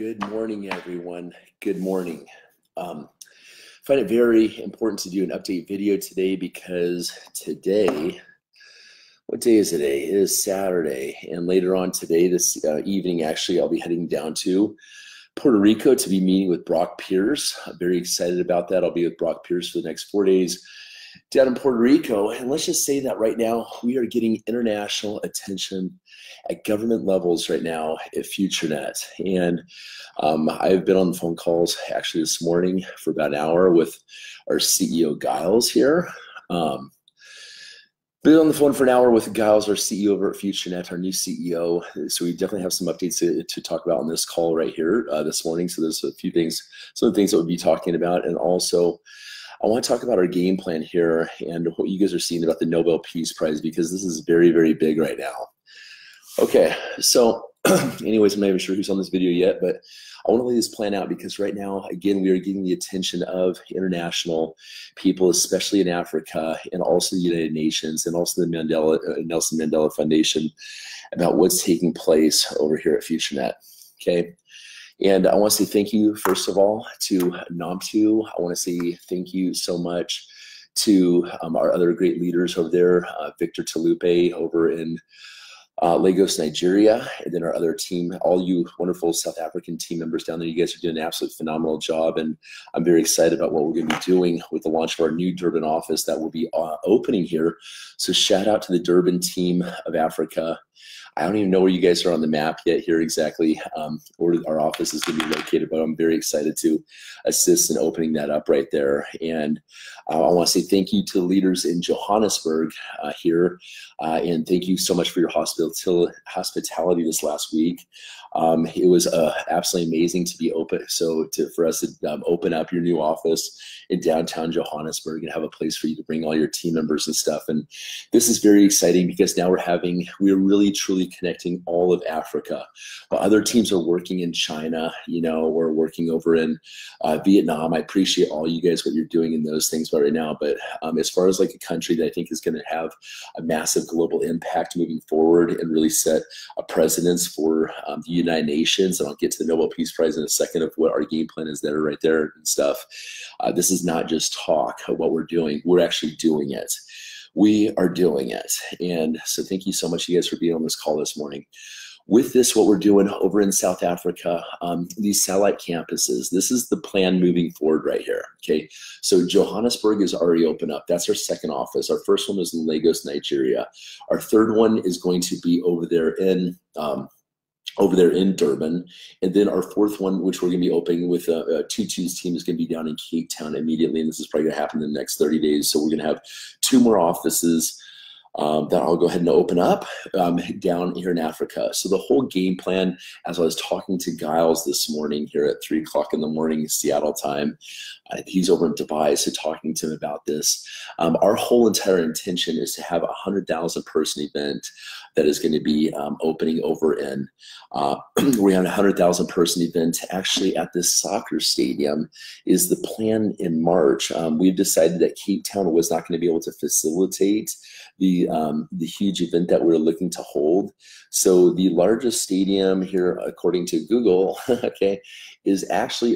Good morning, everyone. Good morning. I find it very important to do an update video today because today, what day is today? It is Saturday, and later on today, this evening, actually, I'll be heading down to Puerto Rico to be meeting with Brock Pierce. I'm very excited about that. I'll be with Brock Pierce for the next 4 days down in Puerto Rico. And let's just say that right now, we are getting international attention at government levels right now at FutureNet. And I've been on the phone calls actually this morning for about an hour with our CEO Giles here. Been on the phone for an hour with Giles, our CEO over at FutureNet, our new CEO. So we definitely have some updates to talk about on this call right here this morning. So there's a few things, some of the things that we'll be talking about. And also, I want to talk about our game plan here and what you guys are seeing about the Nobel Peace Prize, because this is very, very big right now. Okay, so anyways, I'm not even sure who's on this video yet, but I want to lay this plan out because right now, again, we are getting the attention of international people, especially in Africa and also the United Nations and also the Nelson Mandela Foundation about what's taking place over here at FutureNet, okay? And I want to say thank you, first of all, to Namtu. I want to say thank you so much to our other great leaders over there, Victor Talupe over in Lagos, Nigeria, and then our other team, all you wonderful South African team members down there. You guys are doing an absolutely phenomenal job, and I'm very excited about what we're going to be doing with the launch of our new Durban office that will be opening here. So shout out to the Durban team of Africa. I don't even know where you guys are on the map yet here exactly where our office is going to be located, but I'm very excited to assist in opening that up right there. And I want to say thank you to the leaders in Johannesburg here, and thank you so much for your hospitality this last week. It was absolutely amazing to be open. So for us to open up your new office in downtown Johannesburg and have a place for you to bring all your team members and stuff. And this is very exciting because now we're really truly connecting all of Africa. While other teams are working in China, you know, or working over in Vietnam. I appreciate all you guys, what you're doing in those things right now. But as far as like a country that I think is going to have a massive global impact moving forward and really set a precedence for the United Nations, and I'll get to the Nobel Peace Prize in a second of what our game plan is there right there and stuff. This is not just talk of what we're doing. We're actually doing it. We are doing it. And so thank you so much, you guys, for being on this call this morning. With this, what we're doing over in South Africa, these satellite campuses, this is the plan moving forward right here, okay? So Johannesburg is already open up. That's our second office. Our first one was in Lagos, Nigeria. Our third one is going to be over there in Durban. And then our fourth one, which we're going to be opening with Tutu's team, is going to be down in Cape Town immediately. And this is probably going to happen in the next 30 days. So we're going to have 2 more offices that I'll go ahead and open up down here in Africa. So the whole game plan, as I was talking to Giles this morning here at 3 o'clock in the morning, Seattle time, he's over in Dubai, so talking to him about this. Our whole entire intention is to have a 100,000 person event that is going to be opening over in, we're on a 100,000 person event actually at this soccer stadium is the plan in March. We've decided that Cape Town was not going to be able to facilitate the huge event that we're looking to hold. So the largest stadium here, according to Google, okay, is actually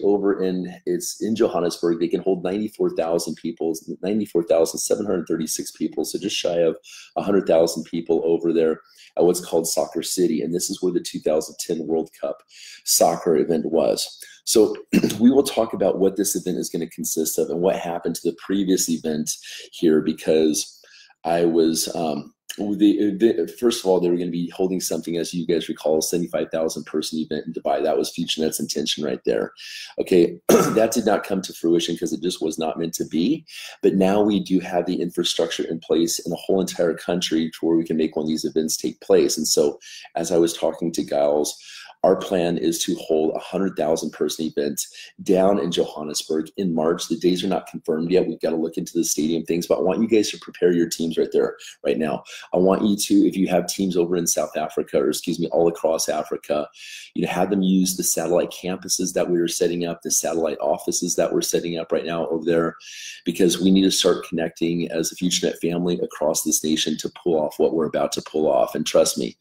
it's in Johannesburg. They can hold 94,000 people, 94,736 people. So just shy of 100,000 people over there at what's called Soccer City. And this is where the 2010 World Cup soccer event was. So we will talk about what this event is going to consist of and what happened to the previous event here, because I was, first of all, they were going to be holding something, as you guys recall, a 75,000 person event in Dubai. That was FutureNet's intention right there. Okay, that did not come to fruition because it just was not meant to be. But now we do have the infrastructure in place in a whole entire country to where we can make one of these events take place. And so as I was talking to Giles, our plan is to hold a 100,000 person event down in Johannesburg in March. The days are not confirmed yet. We've got to look into the stadium things, but I want you guys to prepare your teams right there, right now. I want you to, if you have teams over in South Africa, or excuse me, all across Africa, you know, have them use the satellite campuses that we are setting up, the satellite offices that we're setting up right now over there, because we need to start connecting as a FutureNet family across this nation to pull off what we're about to pull off. And trust me,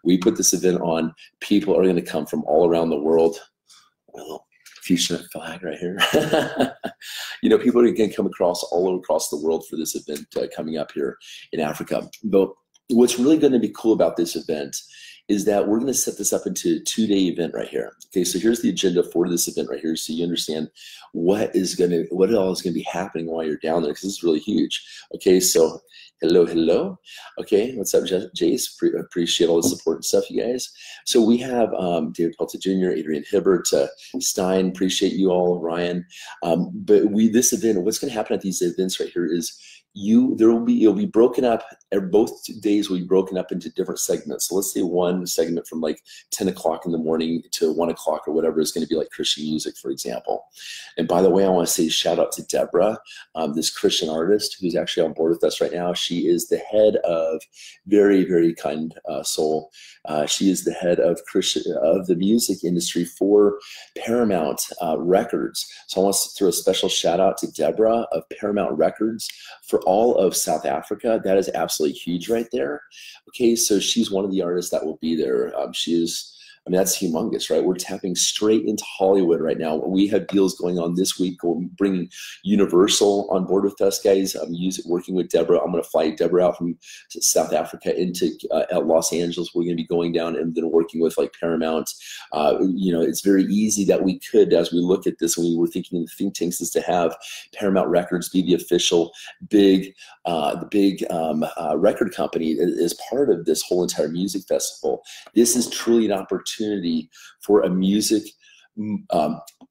we put this event on, people are going to come from all around the world. A little FutureNet flag right here. You know, people are going to come across all across the world for this event coming up here in Africa. But what's really going to be cool about this event is that we're going to set this up into a 2-day event right here. Okay, so here's the agenda for this event right here, so you understand what all is going to be happening while you're down there, because this is really huge. Okay, so hello. Okay, what's up, Jace? Appreciate all the support and stuff, you guys. So we have David Pelta Jr., Adrian Hibbert, Stein. Appreciate you all, Ryan. But this event, what's going to happen at these events right here is it'll be broken up. Both days will be broken up into different segments. So let's say one segment from like 10 o'clock in the morning to 1 o'clock or whatever is going to be like Christian music, for example. And by the way, I want to say shout out to Deborah, this Christian artist who's actually on board with us right now. She is the head of very, very kind soul. She is the head of the music industry for Paramount Records. So I want to throw a special shout out to Deborah of Paramount Records for all of South Africa. That is absolutely huge right there. Okay, so she's one of the artists that will be there. That's humongous, right? We're tapping straight into Hollywood right now. We have deals going on this week. We're bringing Universal on board with us, guys. I'm working with Deborah. I'm going to fly Deborah out from South Africa into Los Angeles. We're going to be going down and then working with like Paramount. It's very easy that we could, as we look at this, when we were thinking in the think tanks, is to have Paramount Records be the official big record company as part of this whole entire music festival. This is truly an opportunity for a music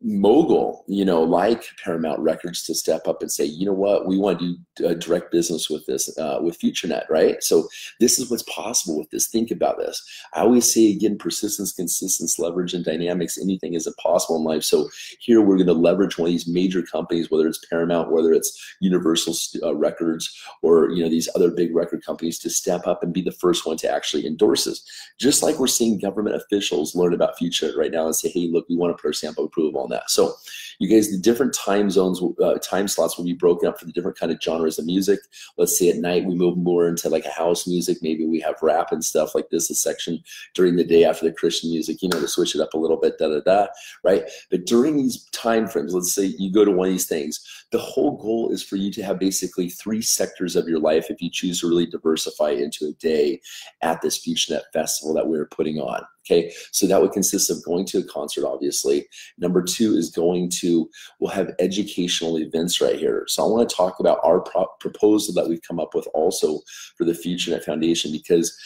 mogul, like Paramount Records to step up and say, you know what, we want to do direct business with this, with FutureNet, right? So this is what's possible with this. Think about this. I always say again, persistence, consistency, leverage, and dynamics. Anything is possible in life. So here we're going to leverage one of these major companies, whether it's Paramount, whether it's Universal Records, or these other big record companies, to step up and be the first one to actually endorse this. Just like we're seeing government officials learn about FutureNet right now and say, hey, look, we want to put our stamp of approval on that. So you guys, the different time zones, time slots will be broken up for the different kind of genres of music. Let's say at night we move more into like a house music. Maybe we have rap and stuff like this, a section during the day after the Christian music, to switch it up a little bit, right? But during these time frames, let's say you go to one of these things, the whole goal is for you to have basically 3 sectors of your life if you choose to really diversify into a day at this FutureNet festival that we're putting on. Okay, so that would consist of going to a concert, obviously. Number 2 is we'll have educational events right here. So I want to talk about our proposal that we've come up with also for the FutureNet Foundation, because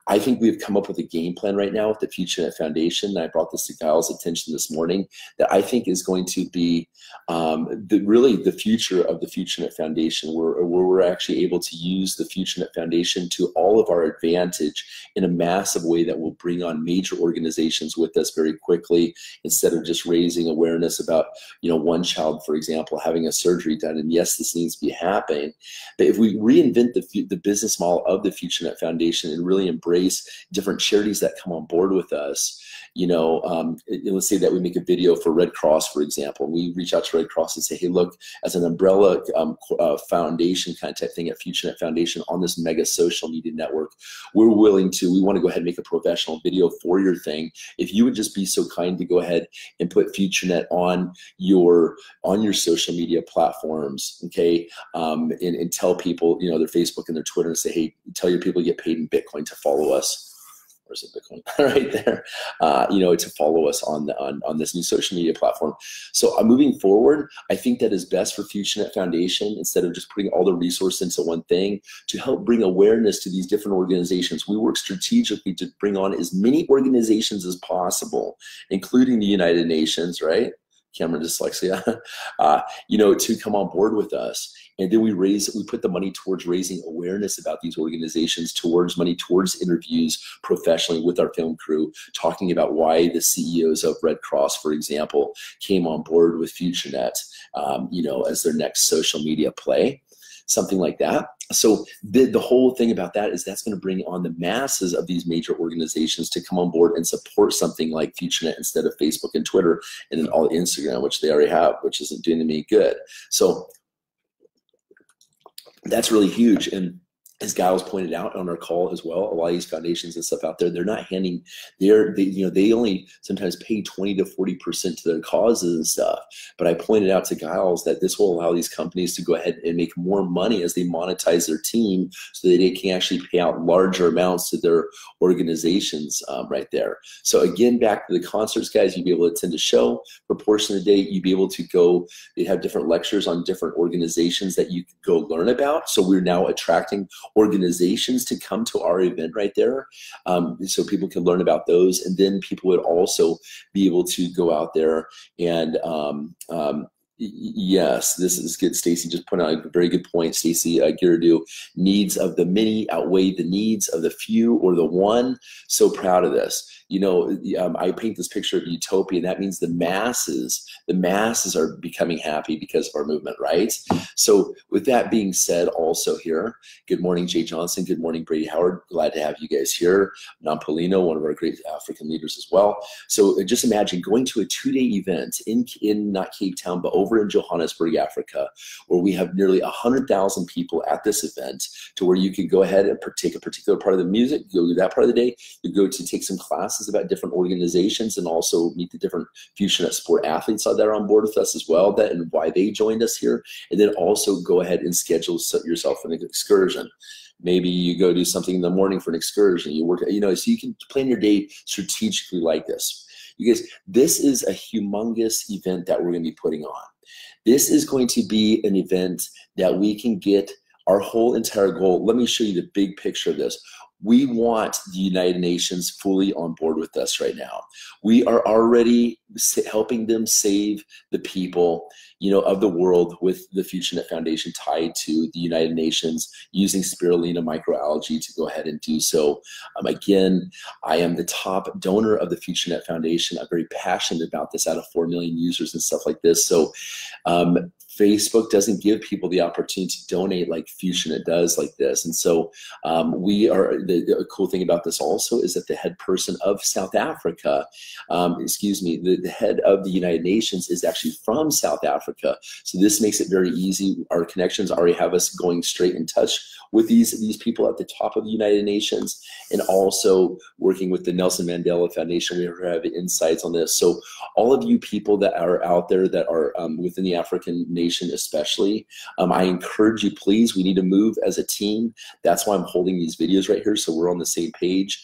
I think we've come up with a game plan right now with the FutureNet Foundation. And I brought this to Kyle's attention this morning, that I think is going to be really the future of the FutureNet Foundation, where we're actually able to use the FutureNet Foundation to all of our advantage in a massive way that will bring on major organizations with us very quickly, instead of just raising awareness about one child, for example, having a surgery done. And yes, this needs to be happening, but if we reinvent the business model of the FutureNet Foundation and really embrace different charities that come on board with us, let's say that we make a video for Red Cross, for example, and we reach out to Red Cross and say, hey, look, as an umbrella foundation kind of type thing at FutureNet Foundation on this mega social media network, we want to go ahead and make a professional video for your thing. If you would just be so kind to go ahead and put FutureNet on your social media platforms, okay, and tell people, their Facebook and their Twitter, and say, hey, tell your people to get paid in Bitcoin to follow us. Where's the Bitcoin? Right there, to follow us on this new social media platform. So moving forward, I think that is best for FutureNet Foundation, instead of just putting all the resources into one thing, to help bring awareness to these different organizations. We work strategically to bring on as many organizations as possible, including the United Nations, right? Cameron dyslexia, to come on board with us. And then we put the money towards raising awareness about these organizations, towards interviews professionally with our film crew, talking about why the CEOs of Red Cross, for example, came on board with FutureNet, as their next social media play, something like that. So the whole thing about that is that's going to bring on the masses of these major organizations to come on board and support something like FutureNet instead of Facebook and Twitter and then all Instagram, which they already have, which isn't doing them any good. So that's really huge. And as Giles pointed out on our call as well, a lot of these foundations and stuff out there, they're not handing, they only sometimes pay 20 to 40% to their causes and stuff. But I pointed out to Giles that this will allow these companies to go ahead and make more money as they monetize their team, so that they can actually pay out larger amounts to their organizations right there. So again, back to the concerts, guys, you'd be able to attend a show for a portion of the day. You'd be able to go, they have different lectures on different organizations that you could go learn about. So we're now attracting organizations to come to our event right there, so people can learn about those. And then people would also be able to go out there and yes, this is good. Stacy just pointed out a very good point. Stacy Girardeau, needs of the many outweigh the needs of the few or the one. So proud of this. You know, I paint this picture of utopia, and that means the masses are becoming happy because of our movement, right? So with that being said, also here, good morning, Jay Johnson. Good morning, Brady Howard. Glad to have you guys here. Nampolino, one of our great African leaders as well. So just imagine going to a 2-day event in not Cape Town, but over in Johannesburg, Africa, where we have nearly 100,000 people at this event, to where you could go ahead and take a particular part of the music, go to that part of the day, you go to take some classes about different organizations, and also meet the different FutureNet sport athletes that are on board with us as well, that and why they joined us here. And then also go ahead and schedule yourself an excursion. Maybe you go do something in the morning for an excursion. You work, you know, so you can plan your day strategically like this. You guys, this is a humongous event that we're going to be putting on. This is going to be an event that we can get our whole entire goal. Let me show you the big picture of this. We want the United Nations fully on board with us right now. We are already helping them save the people, you know, of the world with the FutureNet Foundation tied to the United Nations, using spirulina microalgae to go ahead and do so. Again, I am the top donor of the FutureNet Foundation. I'm very passionate about this, out of 4 million users and stuff like this. So Facebook doesn't give people the opportunity to donate like FutureNet does like this. And so we are, the cool thing about this also is that the head person of South Africa, the head of the United Nations is actually from South Africa. So this makes it very easy. Our connections already have us going straight in touch with these people at the top of the United Nations, and also working with the Nelson Mandela Foundation. We have insights on this. So all of you people that are out there that are within the African nation especially, I encourage you, please, we need to move as a team. That's why I'm holding these videos right here, so we're on the same page.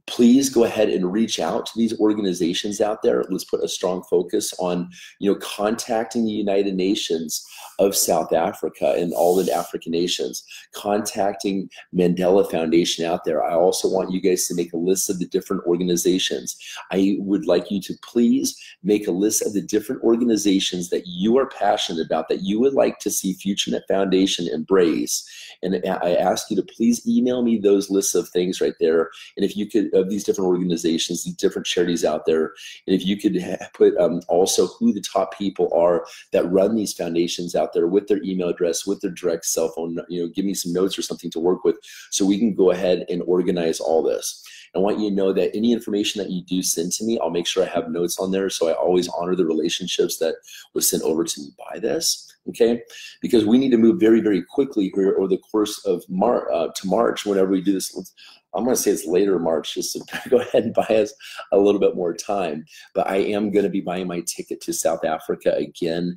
Please go ahead and reach out to these organizations out there. Let's put a strong focus on, you know, contacting the United Nations of South Africa and all the African nations, contacting Mandela Foundation out there. I also want you guys to make a list of the different organizations. I would like you to please make a list of the different organizations that you are passionate about, that you would like to see FutureNet Foundation embrace. And I ask you to please email me those lists of things right there. And if you could, of these different organizations, these different charities out there, and if you could put also who the top people are that run these foundations out there, with their email address, with their direct cell phone, you know, give me some notes or something to work with, so we can go ahead and organize all this. I want you to know that any information that you do send to me, I'll make sure I have notes on there, so I always honor the relationships that was sent over to me by this. Okay, because we need to move very, very quickly here over the course of March, whenever we do this. I'm going to say it's later March, just to go ahead and buy us a little bit more time. But I am going to be buying my ticket to South Africa again.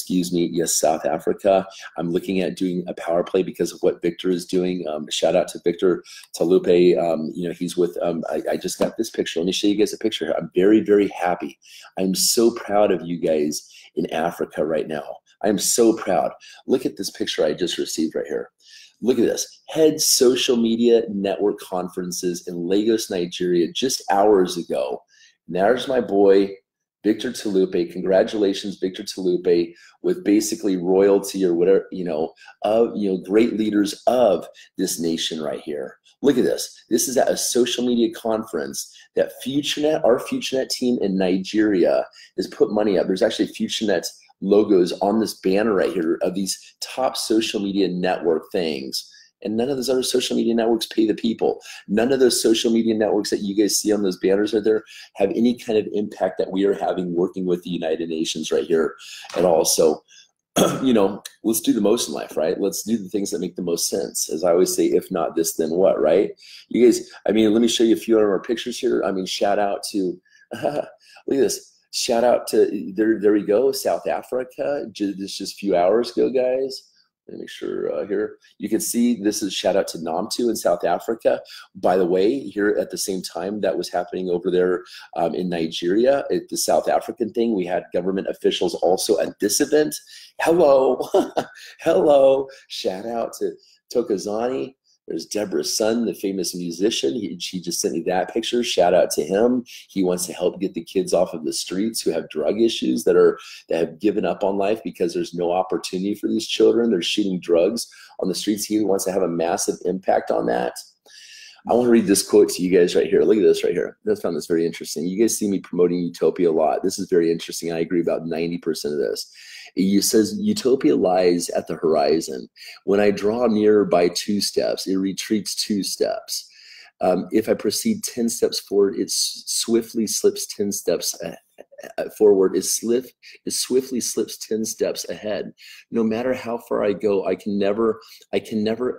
Yes, South Africa. I'm looking at doing a power play because of what Victor is doing. Shout out to Victor Talupe. You know, he's with, I just got this picture. Let me show you guys a picture here. I'm very, very happy. I'm so proud of you guys in Africa right now. I'm so proud. Look at this picture I just received right here. Look at this. Head social media network conferences in Lagos, Nigeria, just hours ago. And there's my boy, Victor Talupe. Congratulations, Victor Talupe, with basically royalty or whatever, you know, of, you know, great leaders of this nation right here. Look at this. This is at a social media conference that FutureNet, our FutureNet team in Nigeria, has put money up. There's actually FutureNet logos on this banner right here of these top social media network things. And none of those other social media networks pay the people. None of those social media networks that you guys see on those banners right there have any kind of impact that we are having working with the United Nations right here at all. So you know, let's do the most in life, right? Let's do the things that make the most sense. As I always say, if not this, then what, right? You guys, I mean, let me show you a few of our pictures here. I mean, shout out to, look at this. Shout out to, there we go, South Africa. Just a few hours ago, guys. Let me make sure here. You can see this is shout out to Namtu in South Africa. By the way, here at the same time that was happening over there in Nigeria, at the South African thing, we had government officials also at this event. Hello, hello. Shout out to Tokozani. There's Deborah's son, the famous musician. She just sent me that picture. Shout out to him. He wants to help get the kids off of the streets who have drug issues, that have given up on life because there's no opportunity for these children. They're shooting drugs on the streets. He wants to have a massive impact on that. I want to read this quote to you guys right here. Look at this right here. I found this very interesting. You guys see me promoting utopia a lot. This is very interesting. I agree about 90% of this. It says, utopia lies at the horizon. When I draw near by 2 steps, it retreats 2 steps. If I proceed 10 steps forward, it swiftly slips 10 steps forward. It swiftly slips 10 steps ahead. No matter how far I go, I can never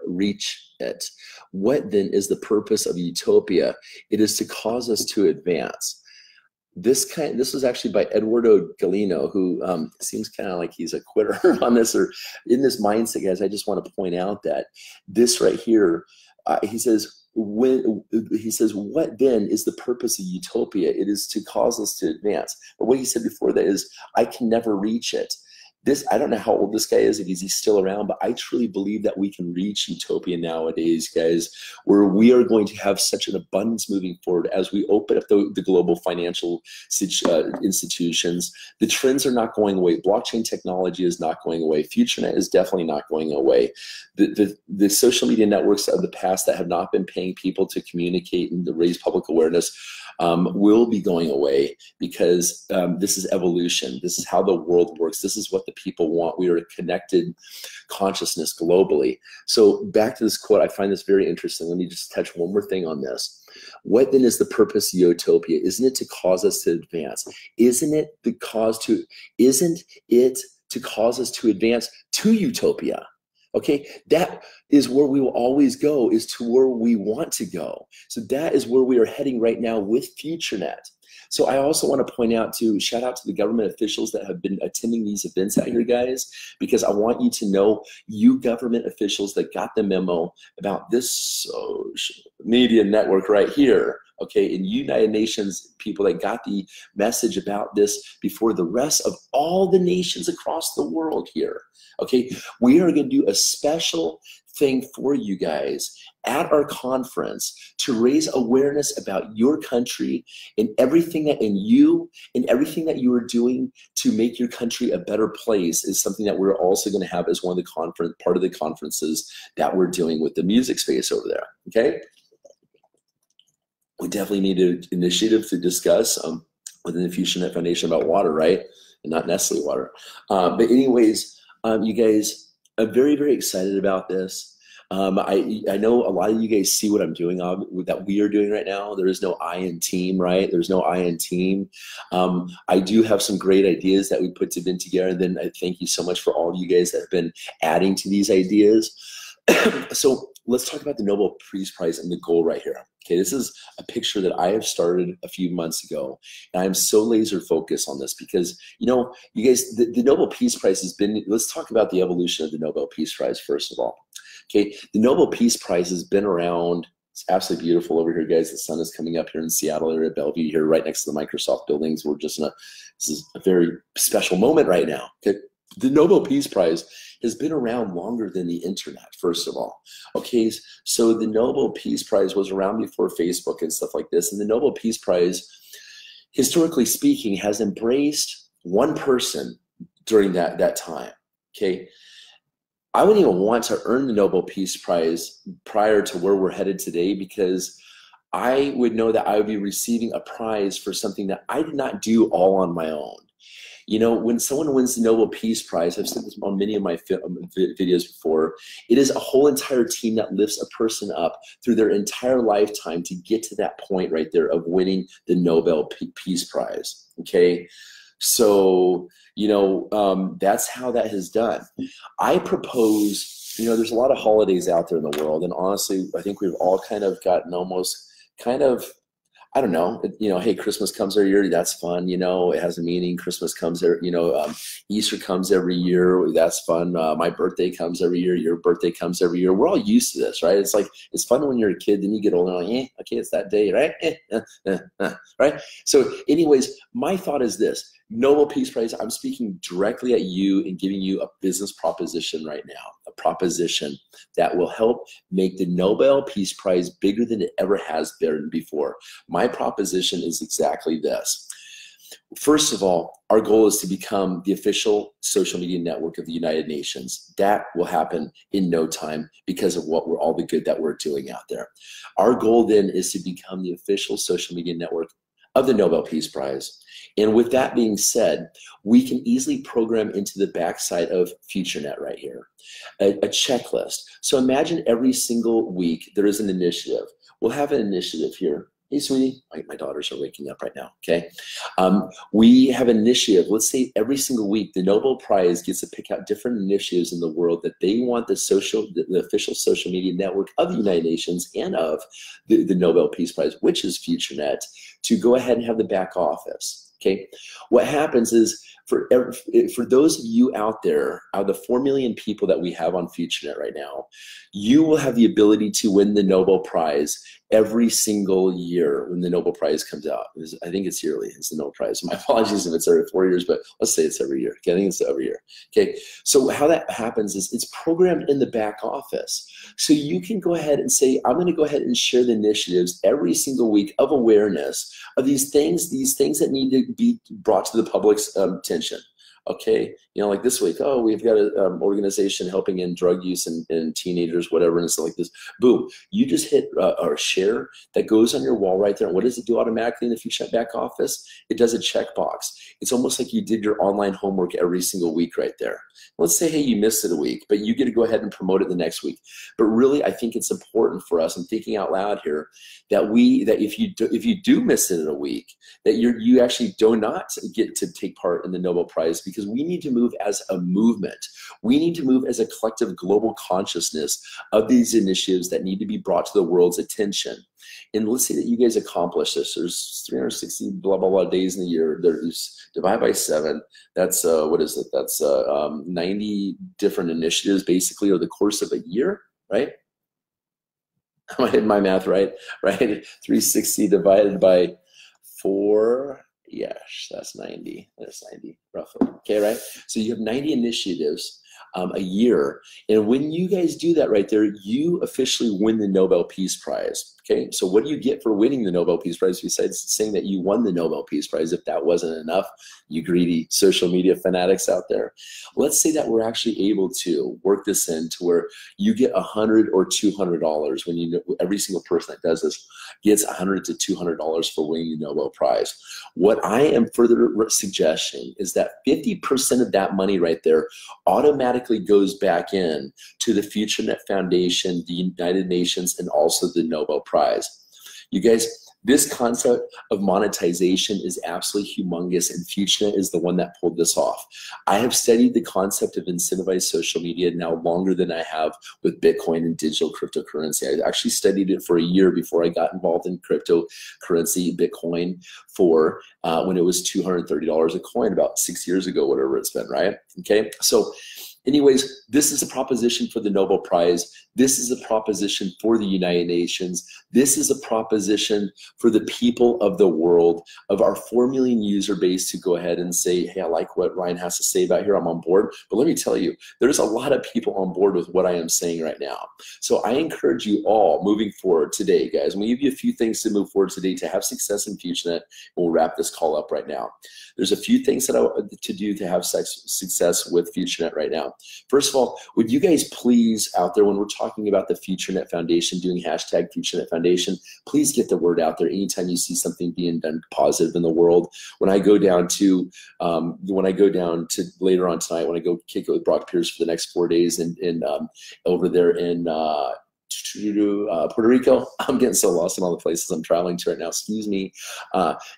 reach it. What then is the purpose of utopia? It is to cause us to advance. This was actually by Eduardo Galino, who seems kind of like he's a quitter on this, or in this mindset, guys. I just want to point out that this right here, he says, what then is the purpose of utopia? It is to cause us to advance. But what he said before that is, I can never reach it. I don't know how old this guy is, if he's still around, but I truly believe that we can reach utopia nowadays, guys, where we are going to have such an abundance moving forward as we open up the global financial institutions. The trends are not going away. Blockchain technology is not going away. FutureNet is definitely not going away. The social media networks of the past that have not been paying people to communicate and to raise public awareness will be going away, because this is evolution. This is how the world works. This is what the people want. We are a connected consciousness globally. So back to this quote, I find this very interesting. Let me just touch one more thing on this. What then is the purpose of utopia? Isn't it to cause us to advance? Isn't it to cause us to advance to utopia? Okay, that is where we will always go, is to where we want to go. So that is where we are heading right now with FutureNet. So I also want to point out shout out to the government officials that have been attending these events out here, guys, because I want you to know, you government officials that got the memo about this social media network right here, okay, and United Nations people that got the message about this before the rest of all the nations across the world here, okay, we are going to do a special thing for you guys at our conference to raise awareness about your country and everything that everything that you are doing to make your country a better place is something that we're also going to have as one of the part of the conferences that we're doing with the music space over there. Okay, we definitely need an initiative to discuss within the FutureNet Foundation about water, right, and not Nestle water. But anyways, you guys, I'm very, very excited about this. I know a lot of you guys see what I'm doing, that we are doing right now. There is no I in team, right? There's no I in team. I do have some great ideas that we put together. And then I thank you so much for all of you guys that have been adding to these ideas. So let's talk about the Nobel Peace Prize and the goal right here. Okay, this is a picture that I have started a few months ago, and I'm so laser focused on this because, you know, you guys, the Nobel Peace Prize has been, let's talk about the evolution of the Nobel Peace Prize first of all. Okay, the Nobel Peace Prize has been around. It's absolutely beautiful over here, guys. The sun is coming up here in Seattle area at Bellevue here, right next to the Microsoft buildings. We're just this is a very special moment right now. Okay, the Nobel Peace Prize has been around longer than the internet, first of all. Okay, so the Nobel Peace Prize was around before Facebook and stuff like this. And the Nobel Peace Prize, historically speaking, has embraced one person during that time. Okay, I wouldn't even want to earn the Nobel Peace Prize prior to where we're headed today, because I would know that I would be receiving a prize for something that I did not do all on my own. You know, when someone wins the Nobel Peace Prize, I've said this on many of my videos before, it is a whole entire team that lifts a person up through their entire lifetime to get to that point right there of winning the Nobel Peace Prize, okay? So, that's how that has done. I propose, there's a lot of holidays out there in the world. And honestly, I think we've all kind of gotten almost kind of, I don't know, hey, Christmas comes every year. That's fun. It has a meaning. Christmas comes, Easter comes every year. That's fun. My birthday comes every year. Your birthday comes every year. We're all used to this, right? It's like, it's fun when you're a kid. Then you get older, like, okay, it's that day, right? Right? So anyways, my thought is this. Nobel Peace Prize, I'm speaking directly at you and giving you a business proposition right now, a proposition that will help make the Nobel Peace Prize bigger than it ever has been before. My proposition is exactly this. First of all, our goal is to become the official social media network of the United Nations. That will happen in no time because of all the good that we're doing out there. Our goal then is to become the official social media network of the Nobel Peace Prize. And with that being said, we can easily program into the backside of FutureNet right here, a checklist. So imagine every single week there is an initiative. We'll have an initiative here. Hey, sweetie, my daughters are waking up right now, okay? We have an initiative. Let's say every single week, the Nobel Prize gets to pick out different initiatives in the world that they want the official social media network of the United Nations and of the Nobel Peace Prize, which is FutureNet, to go ahead and have the back office. Okay, what happens is for those of you out there, out of the 4 million people that we have on FutureNet right now, you will have the ability to win the Nobel Prize every single year when the Nobel Prize comes out. I think it's yearly, it's the Nobel Prize. My apologies if it's every 4 years, but let's say it's every year. Okay, I think it's every year. Okay, so how that happens is it's programmed in the back office. So you can go ahead and say, I'm going to go ahead and share the initiatives every single week of awareness of these things that need to be brought to the public's attention. Okay, like this week, oh, we've got an organization helping in drug use in teenagers, whatever, and it's like this. Boom, you just hit or share that goes on your wall right there. And what does it do automatically in the FutureNet back office? It does a checkbox. It's almost like you did your online homework every single week right there. Let's say, hey, you missed it a week, but you get to go ahead and promote it the next week. But really, I think it's important for us, I'm thinking out loud here, that if you do miss it in a week, that you actually do not get to take part in the Nobel Prize, because we need to move as a movement. We need to move as a collective global consciousness of these initiatives that need to be brought to the world's attention. And let's say that you guys accomplish this. There's 360 blah, blah, blah days in the year. There's divide by 7. That's, what is it? That's 90 different initiatives basically over the course of a year, right? Am I hitting my math right? Right? 360 divided by 4. Yes, that's 90. That's 90 roughly. Okay, right? So you have 90 initiatives a year. And when you guys do that right there, you officially win the Nobel Peace Prize. Okay, so what do you get for winning the Nobel Peace Prize besides saying that you won the Nobel Peace Prize? If that wasn't enough, you greedy social media fanatics out there, let's say that we're actually able to work this in to where you get $100 or $200 when every single person that does this gets $100 to $200 for winning the Nobel Prize. What I am further suggesting is that 50% of that money right there automatically goes back in to the FutureNet Foundation, the United Nations, and also the Nobel Prize. You guys, this concept of monetization is absolutely humongous, and FutureNet is the one that pulled this off. I have studied the concept of incentivized social media now longer than I have with Bitcoin and digital cryptocurrency. I actually studied it for a year before I got involved in cryptocurrency, Bitcoin, for when it was $230 a coin about 6 years ago, whatever it's been, right? Okay, so anyways, this is a proposition for the Nobel Prize. This is a proposition for the United Nations. This is a proposition for the people of the world, of our 4 million user base, to go ahead and say, hey, I like what Ryan has to say about here. I'm on board. But let me tell you, there's a lot of people on board with what I am saying right now. So I encourage you all moving forward today, guys. I'm going to give you a few things to move forward today to have success in FutureNet. We'll wrap this call up right now. There's a few things that I want to do to have success with FutureNet right now. First of all, would you guys please out there, when we're talking about the FutureNet Foundation, doing hashtag FutureNet Foundation, please get the word out there anytime you see something being done positive in the world. When I go down to later on tonight, when I go kick it with Brock Pierce for the next 4 days and over there in Puerto Rico. I'm getting so lost in all the places I'm traveling to right now. Excuse me.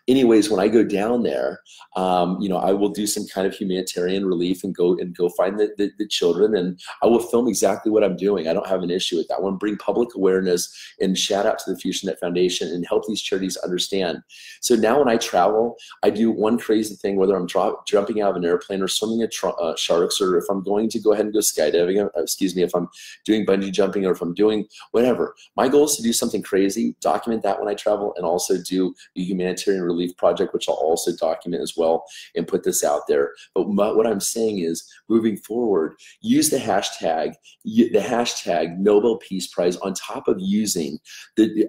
Anyways, when I go down there, you know, I will do some kind of humanitarian relief and go find the children, and I will film exactly what I'm doing. I don't have an issue with that. I want to bring public awareness and shout out to the FutureNet Foundation and help these charities understand. So now when I travel, I do one crazy thing, whether I'm jumping out of an airplane or swimming at sharks, or if I'm going to go ahead and go skydiving, excuse me, if I'm doing bungee jumping, or if I'm doing whatever. My goal is to do something crazy, document that when I travel, and also do a humanitarian relief project, which I'll also document as well and put this out there. But what I'm saying is, moving forward, use the hashtag Nobel Peace Prize on top of using the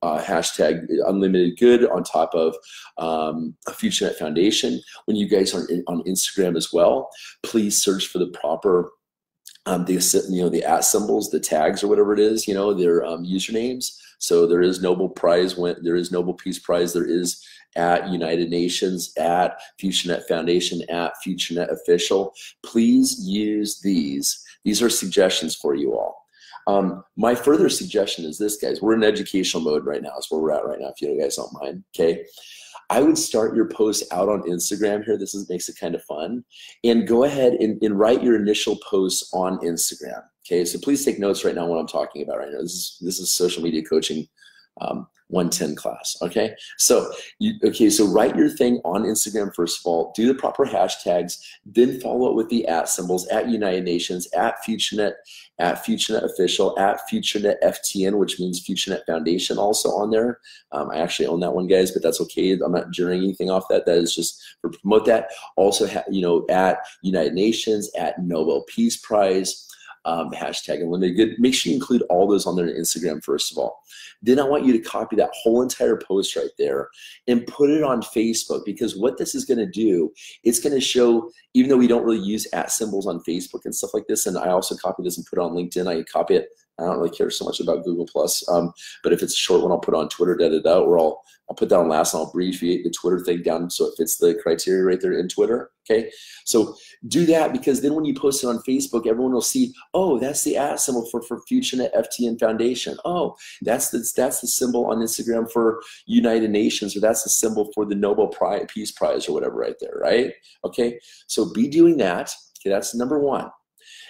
hashtag Unlimited Good on top of FutureNet Foundation. When you guys are on Instagram as well, please search for the proper the at symbols, the tags, or whatever it is, you know, their usernames. So there is Nobel Prize, there is Nobel Peace Prize, there is at United Nations, at FutureNet Foundation, at FutureNet Official. Please use these. These are suggestions for you all. My further suggestion is this, guys. We're in educational mode right now. That's where we're at right now, if you guys don't mind, okay? I would start your post out on Instagram here. This makes it kind of fun. And go ahead and write your initial posts on Instagram. Okay, so please take notes right now what I'm talking about right now. This is social media coaching 110 class. Okay, so so write your thing on Instagram first of all. Do the proper hashtags, then follow it with the at symbols, at United Nations, at FutureNet Official, at FutureNet FTN, which means FutureNet Foundation, also on there. I actually own that one, guys, but that's okay. I'm not generating anything off that. That is just for promote that. Also, you know, at United Nations, at Nobel Peace Prize. Hashtag Unlimited Good. Make sure you include all those on there on Instagram first of all. Then I want you to copy that whole entire post right there and put it on Facebook, because what this is going to do, it's going to show, even though we don't really use at symbols on Facebook and stuff like this, and I also copy this and put it on LinkedIn. I copy it. I don't really care so much about Google Plus, but if it's a short one, I'll put it on Twitter, or I'll put that on last, and I'll abbreviate the Twitter thing down so it fits the criteria right there in Twitter. Okay, so do that, because then when you post it on Facebook, everyone will see, oh, that's the at symbol for FutureNet FTN Foundation. Oh, that's the symbol on Instagram for United Nations, or that's the symbol for the Nobel Peace Prize, or whatever right there, right? Okay, so be doing that. Okay, that's number one.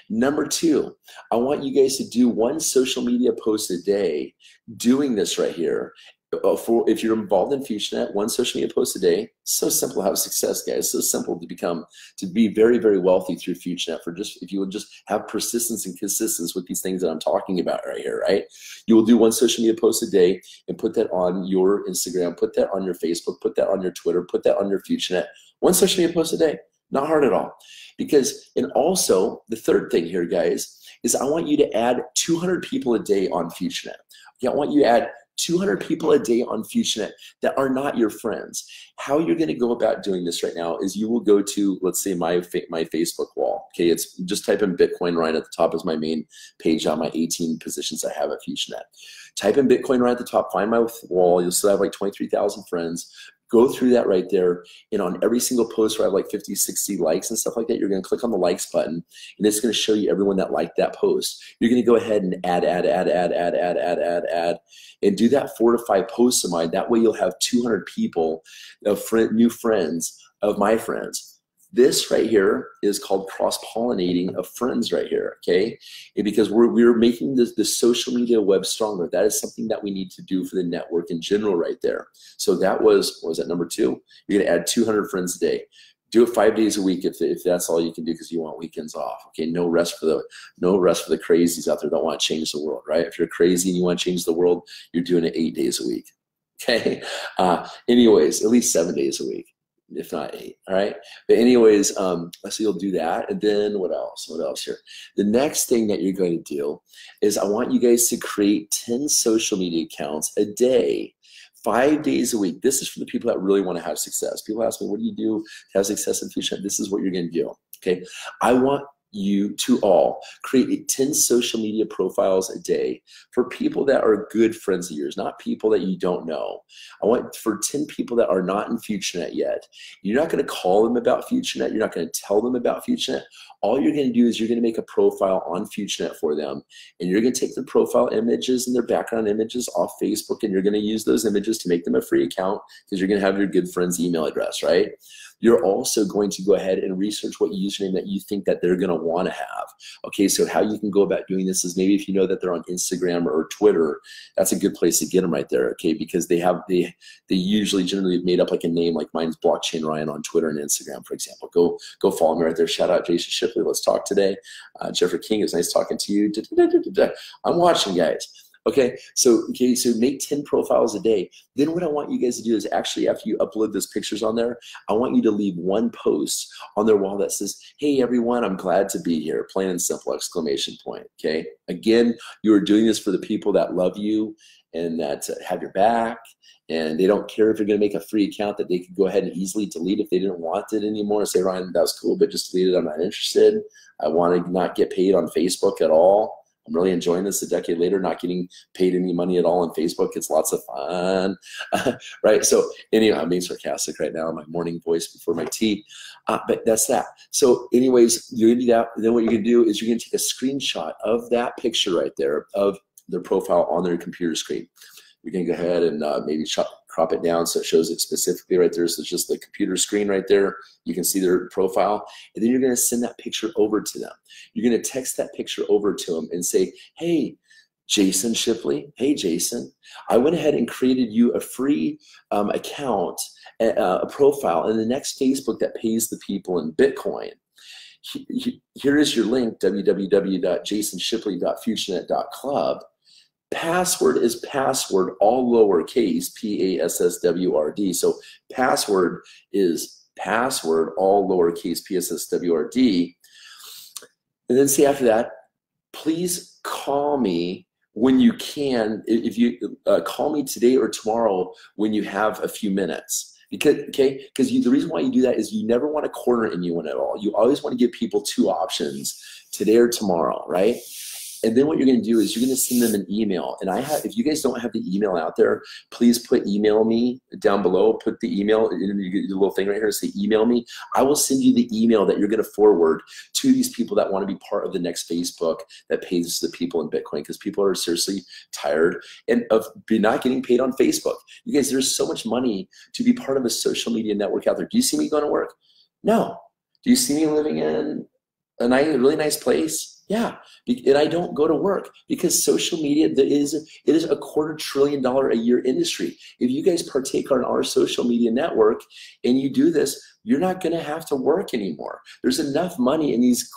Number two, I want you guys to do one social media post a day doing this right here. If you're involved in FutureNet, one social media post a day. So simple to have success, guys. So simple to be very, very wealthy through FutureNet. If you would just have persistence and consistency with these things that I'm talking about right here, right? You will do one social media post a day and put that on your Instagram, put that on your Facebook, put that on your Twitter, put that on your FutureNet. One social media post a day. Not hard at all. And also, the third thing here, guys, is I want you to add 200 people a day on FutureNet. Okay, I want you to add 200 people a day on FutureNet that are not your friends. How you're going to go about doing this right now is you will go to, let's say, my Facebook wall. Okay, it's just type in Bitcoin right at the top as my main page on my 18 positions I have at FutureNet. Type in Bitcoin right at the top, find my wall. You'll still have like 23,000 friends. Go through that right there, and on every single post where I have like 50, 60 likes and stuff like that, you're going to click on the likes button, and it's going to show you everyone that liked that post. You're going to go ahead and add, and do that 4 to 5 posts of mine. That way you'll have 200 people, new friends of my friends. This right here is called cross-pollinating of friends right here, okay? And because we're making the social media web stronger. That is something that we need to do for the network in general right there. So that was, what was that, number 2? You're gonna add 200 friends a day. Do it 5 days a week if that's all you can do, because you want weekends off. Okay, no rest for the crazies out there that want to change the world, right? If you're crazy and you want to change the world, you're doing it 8 days a week. Okay. Anyways, at least 7 days a week, if not 8. All right. But anyways, so you'll do that. And then what else? What else here? The next thing that you're going to do is I want you guys to create 10 social media accounts a day. 5 days a week. This is for the people that really want to have success. People ask me, what do you do to have success in FutureNet? This is what you're going to do. Okay. I want you to all create 10 social media profiles a day for people that are good friends of yours, not people that you don't know. I want for 10 people that are not in FutureNet yet. You're not going to call them about FutureNet. You're not going to tell them about FutureNet. All you're going to do is you're going to make a profile on FutureNet for them, and you're going to take their profile images and their background images off Facebook, and you're going to use those images to make them a free account because you're going to have your good friend's email address, right? You're also going to go ahead and research what username that you think that they're going to want to have. Okay, so how you can go about doing this is maybe if you know that they're on Instagram or Twitter, that's a good place to get them right there, okay, because they usually generally made up like a name, like mine's Blockchain Ryan on Twitter and Instagram, for example. Go follow me right there. Shout out Jason Shipley. Let's talk today. Jeffrey King, it was nice talking to you. I'm watching, guys. Okay, so make 10 profiles a day. Then what I want you guys to do is actually, after you upload those pictures on there, I want you to leave one post on their wall that says, "Hey everyone, I'm glad to be here," plain and simple, exclamation point, okay? Again, you are doing this for the people that love you and that have your back, and they don't care if you're gonna make a free account that they could go ahead and easily delete if they didn't want it anymore and say, "Ryan, that was cool, but just delete it, I'm not interested. I want to not get paid on Facebook at all. I'm really enjoying this a decade later, not getting paid any money at all on Facebook. It's lots of fun," right? So anyway, I'm being sarcastic right now in my morning voice before my tea, but that's that. So anyways, you're gonna do that. And then what you're gonna do is you're gonna take a screenshot of that picture right there of their profile on their computer screen. You're gonna go ahead and maybe crop it down so it shows it specifically right there. So it's just the computer screen right there. You can see their profile, and then you're gonna send that picture over to them. You're gonna text that picture over to them and say, "Hey, Jason Shipley, hey Jason, I went ahead and created you a free account, a profile in the next Facebook that pays the people in Bitcoin. Here is your link, www.jasonshipley.futurenet.club. Password is password, all lowercase, P-A-S-S-W-R-D. So password is password, all lowercase, P-S-S-W-R-D. And then say after that, please call me when you can. If you call me today or tomorrow when you have a few minutes." Because the reason why you do that is you never want to corner anyone at all. You always want to give people two options, today or tomorrow, right? And then what you're going to do is you're going to send them an email. And if you guys don't have the email out there, please put email me down below. Put the email in the little thing right here, say email me. I will send you the email that you're going to forward to these people that want to be part of the next Facebook that pays the people in Bitcoin, because people are seriously tired of not getting paid on Facebook. You guys, there's so much money to be part of a social media network out there. Do you see me going to work? No. Do you see me living in a really nice place? Yeah, and I don't go to work because social media, it is a $250 billion a year industry. If you guys partake on our social media network and you do this, you're not going to have to work anymore. There's enough money in these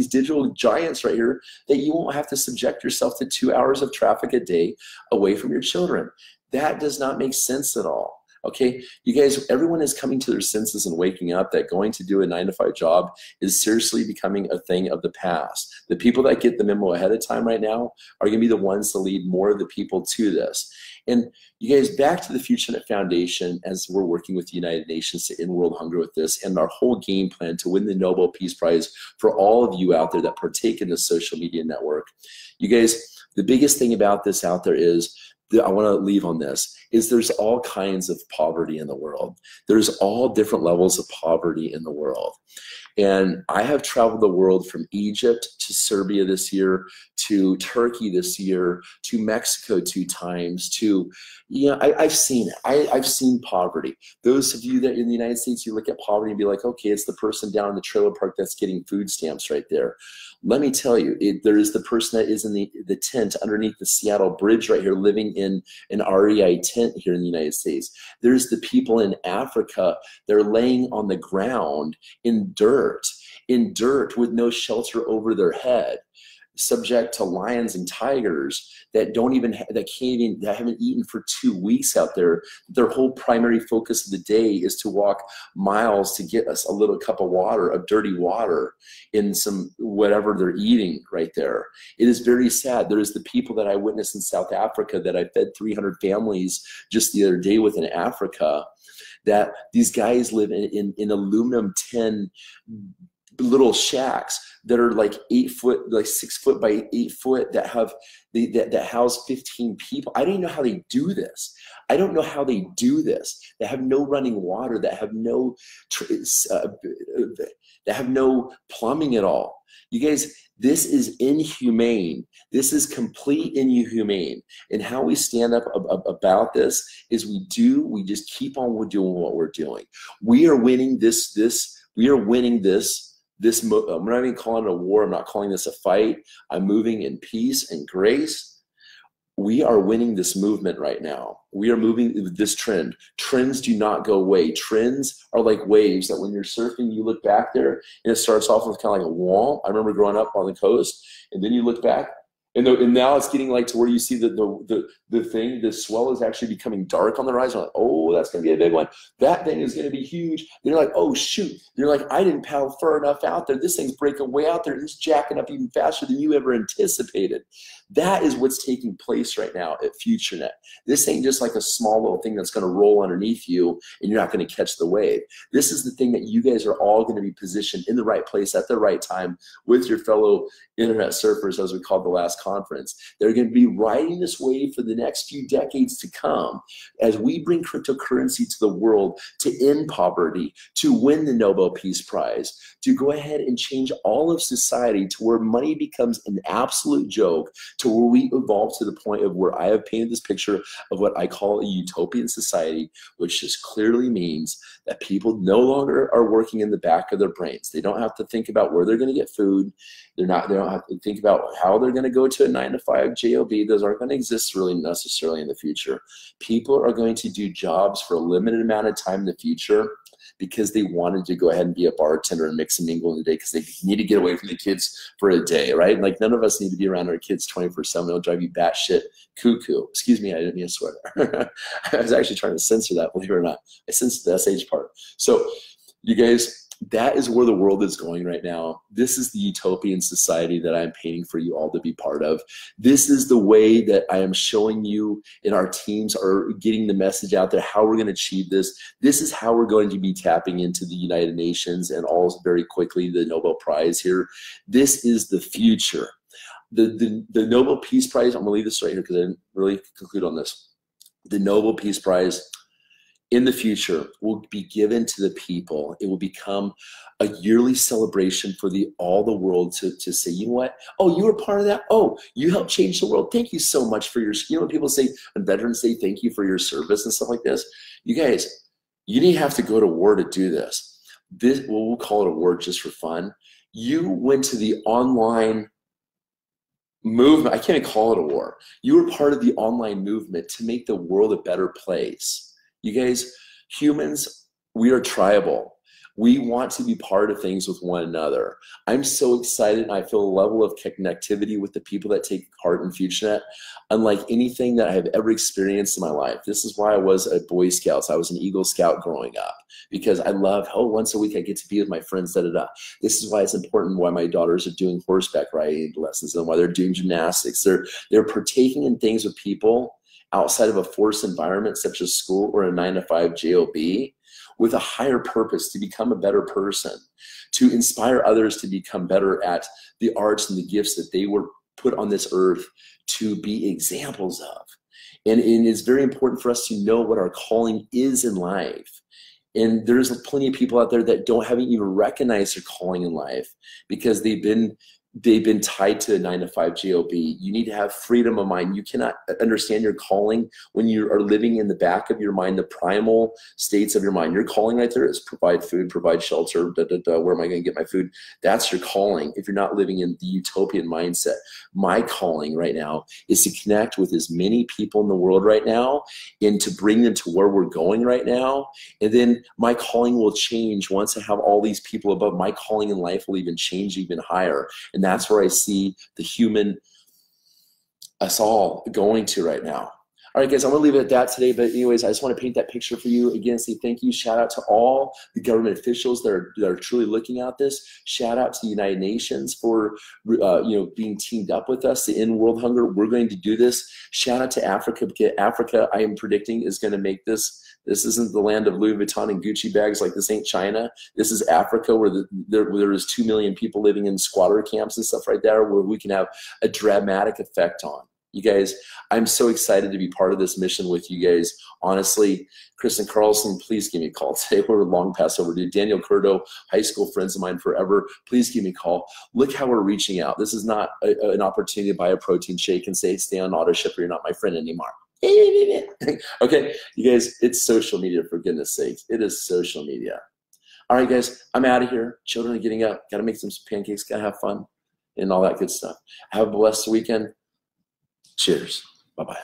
digital giants right here that you won't have to subject yourself to 2 hours of traffic a day away from your children. That does not make sense at all. Okay, you guys, everyone is coming to their senses and waking up that going to do a 9-to-5 job is seriously becoming a thing of the past. The people that get the memo ahead of time right now are going to be the ones to lead more of the people to this. And you guys, back to the FutureNet Foundation, as we're working with the United Nations to end world hunger with this, and our whole game plan to win the Nobel Peace Prize for all of you out there that partake in the social media network. You guys, the biggest thing about this out there is, I want to leave on this, is there's all kinds of poverty in the world. There's all different levels of poverty in the world. And I have traveled the world from Egypt to Serbia this year, to Turkey this year, to Mexico 2 times, to, I've seen it. I've seen poverty. Those of you that in the United States, you look at poverty and be like, okay, it's the person down in the trailer park that's getting food stamps right there. Let me tell you, there is the person that is in the tent underneath the Seattle Bridge right here, living in an REI tent here in the United States. There's the people in Africa, they're laying on the ground in dirt with no shelter over their head, subject to lions and tigers that haven't eaten for 2 weeks out there. Their whole primary focus of the day is to walk miles to get us a little cup of water, of dirty water, in some whatever they're eating right there. It is very sad. There is the people that I witnessed in South Africa that I fed 300 families just the other day with in Africa, that these guys live in aluminum tin little shacks that are like 8 foot, like 6 foot by 8 foot, that have that house 15 people. I don't even know how they do this. I don't know how they do this. That have no running water, that have no plumbing at all. You guys, this is inhumane. This is complete inhumane. And how we stand up about this is we just keep on doing what we're doing. We are winning this. We are winning this. I'm not even calling it a war. I'm not calling this a fight. I'm moving in peace and grace. We are winning this movement right now. We are moving this trend. Trends do not go away. Trends are like waves that when you're surfing, you look back there and it starts off with kind of like a wall. I remember growing up on the coast, and then you look back, and now it's getting like to where you see the swell is actually becoming dark on the horizon. Like, oh, that's going to be a big one. That thing is going to be huge. And you're like, oh, shoot. You're like, I didn't paddle far enough out there. This thing's breaking way out there. It's jacking up even faster than you ever anticipated. That is what's taking place right now at FutureNet. This ain't just like a small little thing that's going to roll underneath you and you're not going to catch the wave. This is the thing that you guys are all going to be positioned in the right place at the right time with your fellow internet surfers, as we called the last conference. They're going to be riding this wave for the next few decades to come as we bring cryptocurrency to the world to end poverty, to win the Nobel Peace Prize, to go ahead and change all of society to where money becomes an absolute joke, to where we evolve to the point of where I have painted this picture of what I call a utopian society, which just clearly means that people no longer are working in the back of their brains. They don't have to think about where they're going to get food. They don't have to think about how they're going to go to a 9-to-5 job. Those aren't going to exist really necessarily in the future. People are going to do jobs for a limited amount of time in the future because they wanted to go ahead and be a bartender and mix and mingle in the day because they need to get away from the kids for a day, right? Like none of us need to be around our kids 24/7. It'll drive you batshit cuckoo. Excuse me, I didn't mean to swear. I was actually trying to censor that, believe it or not. I censored the SH part. So you guys, that is where the world is going right now. This is the utopian society that I'm painting for you all to be part of. This is the way that I am showing you, and our teams are getting the message out there, how we're going to achieve this. This is how we're going to be tapping into the United Nations and all very quickly the Nobel Prize here. This is the future. The Nobel Peace Prize, I'm going to leave this right here because I didn't really conclude on this. The Nobel Peace Prize in the future will be given to the people. It will become a yearly celebration for all the world to say, you know what? Oh, you were part of that? Oh, you helped change the world. Thank you so much for your, you know, people say, and veterans say, thank you for your service and stuff like this. You guys, you didn't have to go to war to do this. We'll call it a war just for fun. You went to the online movement. I can't even call it a war. You were part of the online movement to make the world a better place. You guys, humans, we are tribal. We want to be part of things with one another. I'm so excited, and I feel a level of connectivity with the people that take part in FutureNet unlike anything that I have ever experienced in my life. This is why I was a Boy Scout. I was an Eagle Scout growing up because I love, oh, once a week I get to be with my friends, da-da-da. This is why it's important why my daughters are doing horseback riding lessons and why they're doing gymnastics. They're partaking in things with people outside of a forced environment such as school or a 9-to-5 job with a higher purpose to become a better person, to inspire others to become better at the arts and the gifts that they were put on this earth to be examples of. And it's very important for us to know what our calling is in life. And there's plenty of people out there that haven't even recognized their calling in life because they've been tied to a 9-to-5 job. You need to have freedom of mind. You cannot understand your calling when you are living in the back of your mind, the primal states of your mind. Your calling right there is provide food, provide shelter, where am I going to get my food? That's your calling if you're not living in the utopian mindset. My calling right now is to connect with as many people in the world right now and to bring them to where we're going right now. And then my calling will change once I have all these people above. My calling in life will even change even higher. And that's where I see the human, us all going to right now. All right, guys, I'm gonna leave it at that today. But anyways, I just want to paint that picture for you again. Say thank you. Shout out to all the government officials that are truly looking at this. Shout out to the United Nations for being teamed up with us to end world hunger. We're going to do this. Shout out to Africa, because Africa, I am predicting, is going to make this. This isn't the land of Louis Vuitton and Gucci bags. Like, this ain't China. This is Africa, where there is 2 million people living in squatter camps and stuff right there, where we can have a dramatic effect on. You guys, I'm so excited to be part of this mission with you guys. Honestly, Kristen Carlson, please give me a call today. We're long past overdue. Daniel Curto, high school friends of mine forever, please give me a call. Look how we're reaching out. This is not an opportunity to buy a protein shake and say, stay on auto ship or you're not my friend anymore. Okay, you guys, it's social media, for goodness sakes. It is social media. All right, guys, I'm out of here. Children are getting up. Got to make some pancakes. Got to have fun and all that good stuff. Have a blessed weekend. Cheers. Bye-bye.